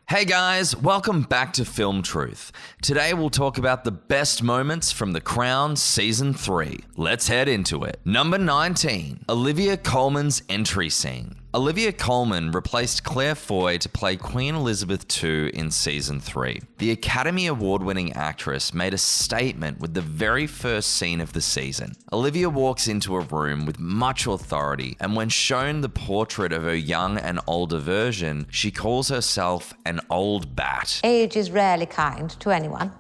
Hey guys, welcome back to Film Truth. Today we'll talk about the best moments from The Crown Season 3. Let's head into it. Number 19, Olivia Colman's entry scene. Olivia Colman replaced Claire Foy to play Queen Elizabeth II in Season 3. The Academy Award-winning actress made a statement with the very first scene of the season. Olivia walks into a room with much authority, and when shown the portrait of her young and older version, she calls herself an old bat. Age is rarely kind to anyone.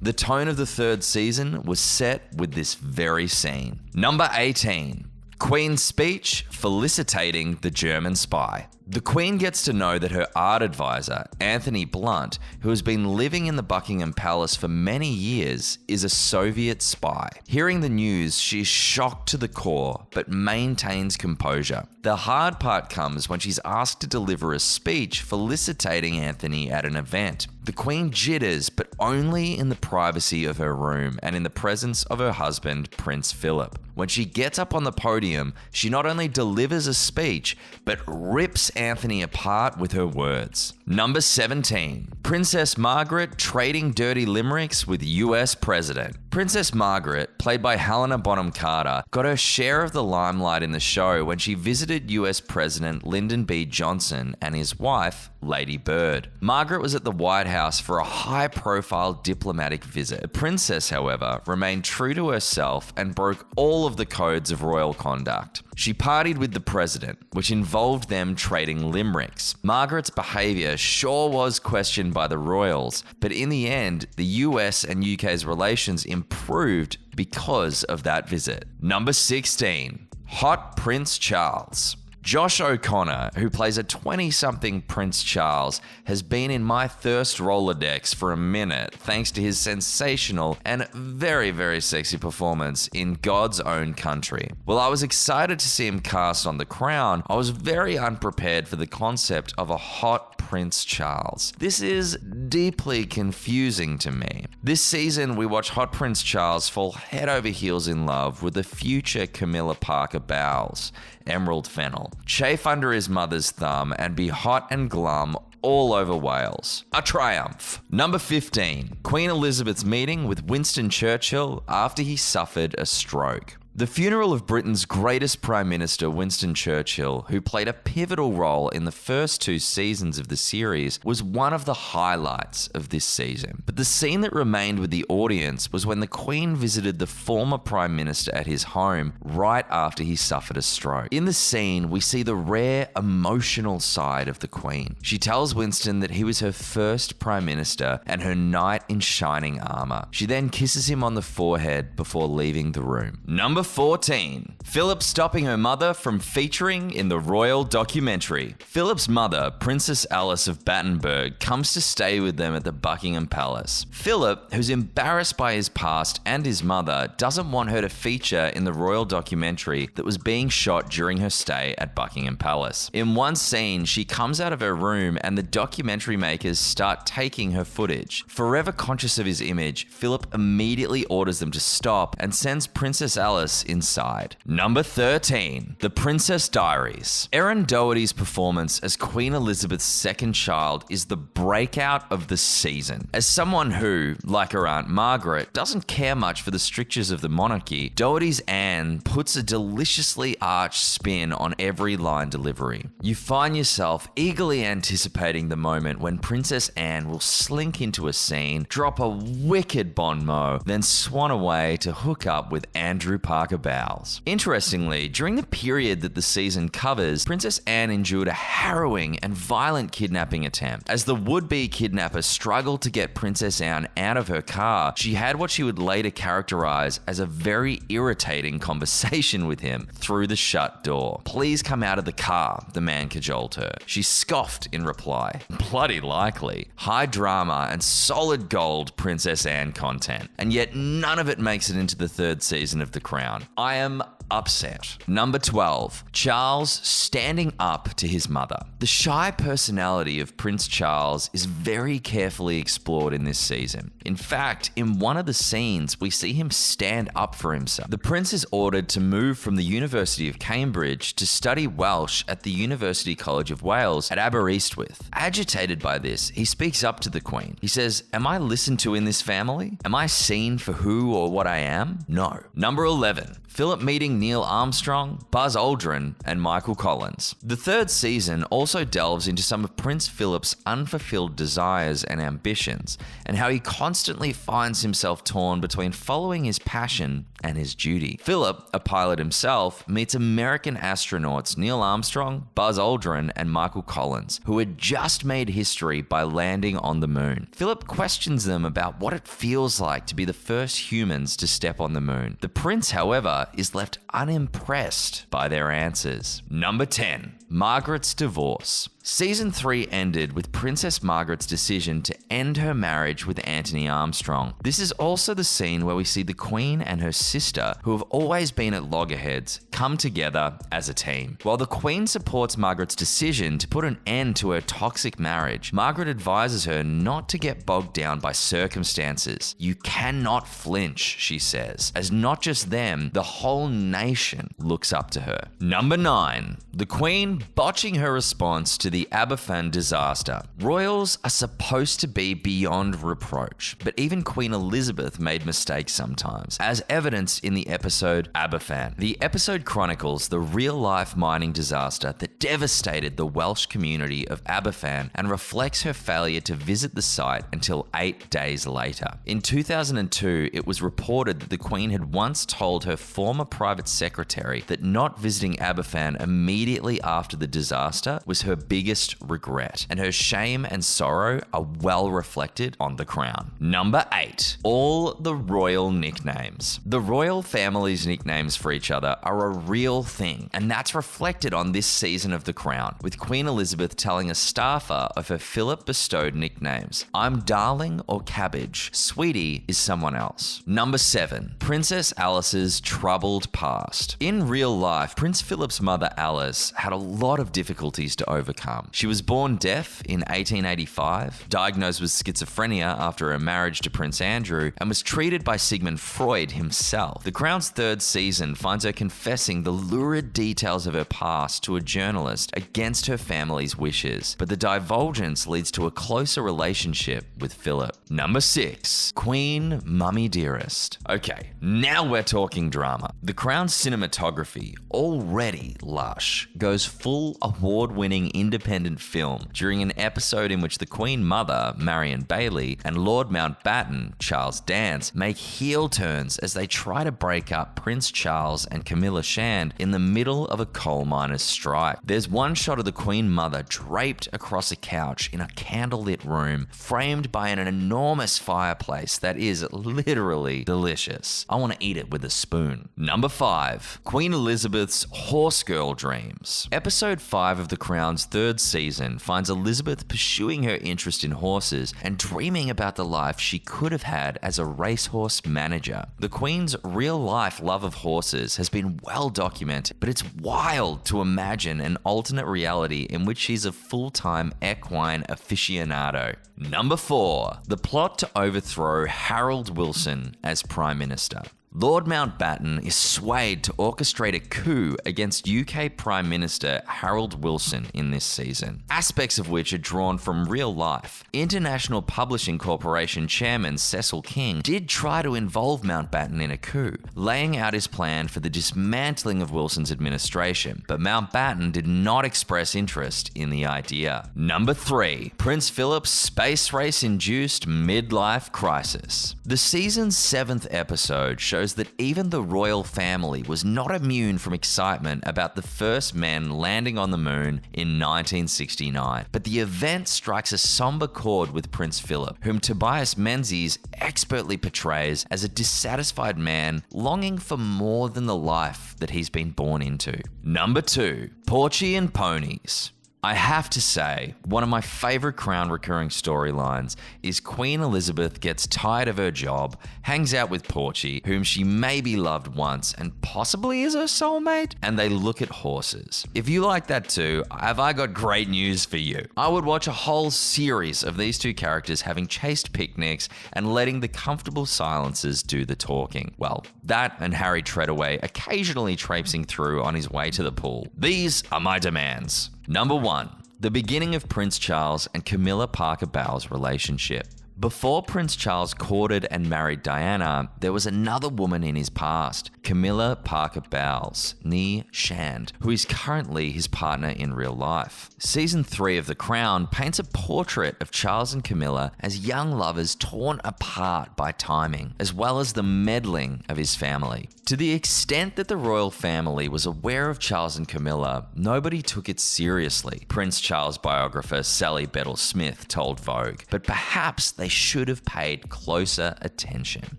The tone of the third season was set with this very scene. Number 18. Queen's speech felicitating the German spy. The Queen gets to know that her art advisor, Anthony Blunt, who has been living in the Buckingham Palace for many years, is a Soviet spy. Hearing the news, she is shocked to the core, but maintains composure. The hard part comes when she's asked to deliver a speech felicitating Anthony at an event. The Queen jitters, but only in the privacy of her room and in the presence of her husband, Prince Philip. When she gets up on the podium, she not only delivers a speech, but rips Anthony apart with her words. Number 17. Princess Margaret trading dirty limericks with US President. Princess Margaret, played by Helena Bonham Carter, got her share of the limelight in the show when she visited US President Lyndon B. Johnson and his wife, Lady Bird. Margaret was at the White House for a high-profile diplomatic visit. The princess, however, remained true to herself and broke all of the codes of royal conduct. She partied with the president, which involved them trading limericks. Margaret's behaviour sure was questioned by the royals, but in the end, the US and UK's relations improved because of that visit. Number 16. Hot Prince Charles. Josh O'Connor, who plays a 20-something Prince Charles, has been in my thirst Rolodex for a minute thanks to his sensational and very, very sexy performance in God's Own Country. While I was excited to see him cast on The Crown, I was very unprepared for the concept of a hot Prince Charles. This is deeply confusing to me. This season, we watch hot Prince Charles fall head over heels in love with the future Camilla Parker Bowles, Emerald Fennell, chafe under his mother's thumb, and be hot and glum all over Wales. A triumph. Number 15. Queen Elizabeth's meeting with Winston Churchill after he suffered a stroke. The funeral of Britain's greatest Prime Minister, Winston Churchill, who played a pivotal role in the first 2 seasons of the series, was one of the highlights of this season. But the scene that remained with the audience was when the Queen visited the former Prime Minister at his home right after he suffered a stroke. In the scene, we see the rare emotional side of the Queen. She tells Winston that he was her first Prime Minister and her knight in shining armour. She then kisses him on the forehead before leaving the room. Number 14. Philip stopping her mother from featuring in the royal documentary. Philip's mother, Princess Alice of Battenberg, comes to stay with them at the Buckingham Palace. Philip, who's embarrassed by his past and his mother, doesn't want her to feature in the royal documentary that was being shot during her stay at Buckingham Palace. In one scene, she comes out of her room and the documentary makers start taking her footage. Forever conscious of his image, Philip immediately orders them to stop and sends Princess Alice inside. Number 13. The Princess Diaries. Erin Doherty's performance as Queen Elizabeth's second child is the breakout of the season. As someone who, like her Aunt Margaret, doesn't care much for the strictures of the monarchy, Doherty's Anne puts a deliciously arched spin on every line delivery. You find yourself eagerly anticipating the moment when Princess Anne will slink into a scene, drop a wicked bon mot, then swan away to hook up with Andrew Parker Bowles. Interestingly, during the period that the season covers, Princess Anne endured a harrowing and violent kidnapping attempt. As the would-be kidnapper struggled to get Princess Anne out of her car, she had what she would later characterize as a very irritating conversation with him through the shut door. "Please come out of the car," the man cajoled her. She scoffed in reply. Bloody likely. High drama and solid gold Princess Anne content. And yet none of it makes it into the third season of The Crown. I am upset. Number 12, Charles standing up to his mother. The shy personality of Prince Charles is very carefully explored in this season. In fact, in one of the scenes, we see him stand up for himself. The prince is ordered to move from the University of Cambridge to study Welsh at the University College of Wales at Aberystwyth. Agitated by this, he speaks up to the Queen. He says, "Am I listened to in this family? Am I seen for who or what I am? No." Number 11, Philip meeting Neil Armstrong, Buzz Aldrin, and Michael Collins. The third season also delves into some of Prince Philip's unfulfilled desires and ambitions, and how he constantly finds himself torn between following his passion and his duty. Philip, a pilot himself, meets American astronauts Neil Armstrong, Buzz Aldrin, and Michael Collins, who had just made history by landing on the moon. Philip questions them about what it feels like to be the first humans to step on the moon. The prince, however, is left unimpressed by their answers. Number 10, Margaret's divorce. Season 3 ended with Princess Margaret's decision to end her marriage with Anthony Armstrong. This is also the scene where we see the Queen and her sister, who have always been at loggerheads, come together as a team. While the Queen supports Margaret's decision to put an end to her toxic marriage, Margaret advises her not to get bogged down by circumstances. "You cannot flinch," she says, as not just them, the whole nation looks up to her. Number 9, the Queen botching her response to the Aberfan disaster. Royals are supposed to be beyond reproach, but even Queen Elizabeth made mistakes sometimes, as evidenced in the episode Aberfan. The episode chronicles the real-life mining disaster that devastated the Welsh community of Aberfan and reflects her failure to visit the site until 8 days later. In 2002, it was reported that the Queen had once told her former private secretary that not visiting Aberfan immediately after the disaster was her biggest regret, and her shame and sorrow are well reflected on The Crown. Number 8, all the royal nicknames. The royal family's nicknames for each other are a real thing, and that's reflected on this season of The Crown, with Queen Elizabeth telling a staffer of her Philip-bestowed nicknames. "I'm darling or cabbage. Sweetie is someone else." Number 7, Princess Alice's troubled past. In real life, Prince Philip's mother Alice had a lot of difficulties to overcome. She was born deaf in 1885, diagnosed with schizophrenia after her marriage to Prince Andrew, and was treated by Sigmund Freud himself. The Crown's third season finds her confessing the lurid details of her past to a journalist against her family's wishes, but the divulgence leads to a closer relationship with Philip. Number 6, Queen Mummy Dearest. Okay, now we're talking drama. The Crown's cinematography, already lush, goes full award-winning independent film during an episode in which the Queen Mother, Marion Bailey, and Lord Mountbatten, Charles Dance, make heel turns as they try to break up Prince Charles and Camilla Shand in the middle of a coal miners' strike. There's one shot of the Queen Mother draped across a couch in a candlelit room, framed by an enormous fireplace that is literally delicious. I want to eat it with a spoon. Number 5, Queen Elizabeth's horse girl dreams. Episode 5 of The Crown's third season finds Elizabeth pursuing her interest in horses and dreaming about the life she could have had as a racehorse manager. The Queen's real-life love of horses has been well documented, but it's wild to imagine an alternate reality in which she's a full-time equine aficionado. Number 4, the plot to overthrow Harold Wilson as Prime Minister. Lord Mountbatten is swayed to orchestrate a coup against UK Prime Minister Harold Wilson in this season, aspects of which are drawn from real life. International Publishing Corporation Chairman Cecil King did try to involve Mountbatten in a coup, laying out his plan for the dismantling of Wilson's administration, but Mountbatten did not express interest in the idea. Number 3, Prince Philip's space race-induced midlife crisis. The season's 7th episode shows that even the royal family was not immune from excitement about the first men landing on the moon in 1969. But the event strikes a somber chord with Prince Philip, whom Tobias Menzies expertly portrays as a dissatisfied man longing for more than the life that he's been born into. Number 2, Porchy and Ponies. I have to say, one of my favorite Crown recurring storylines is Queen Elizabeth gets tired of her job, hangs out with Porchy, whom she maybe loved once and possibly is her soulmate, and they look at horses. If you like that too, have I got great news for you. I would watch a whole series of these two characters having chaste picnics and letting the comfortable silences do the talking. Well, that and Harry Treadaway occasionally traipsing through on his way to the pool. These are my demands. Number 1, the beginning of Prince Charles and Camilla Parker Bowles' relationship. Before Prince Charles courted and married Diana, there was another woman in his past, Camilla Parker Bowles, née Shand, who is currently his partner in real life. Season 3 of The Crown paints a portrait of Charles and Camilla as young lovers torn apart by timing, as well as the meddling of his family. To the extent that the royal family was aware of Charles and Camilla, nobody took it seriously, Prince Charles biographer Sally Bettle-Smith told Vogue, but perhaps they should have paid closer attention.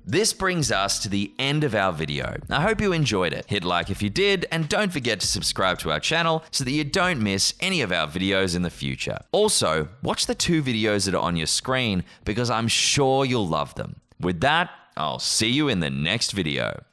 This brings us to the end of our video. I hope you enjoyed it. Hit like if you did, and don't forget to subscribe to our channel so that you don't miss any of our videos in the future. Also, watch the 2 videos that are on your screen because I'm sure you'll love them. With that, I'll see you in the next video.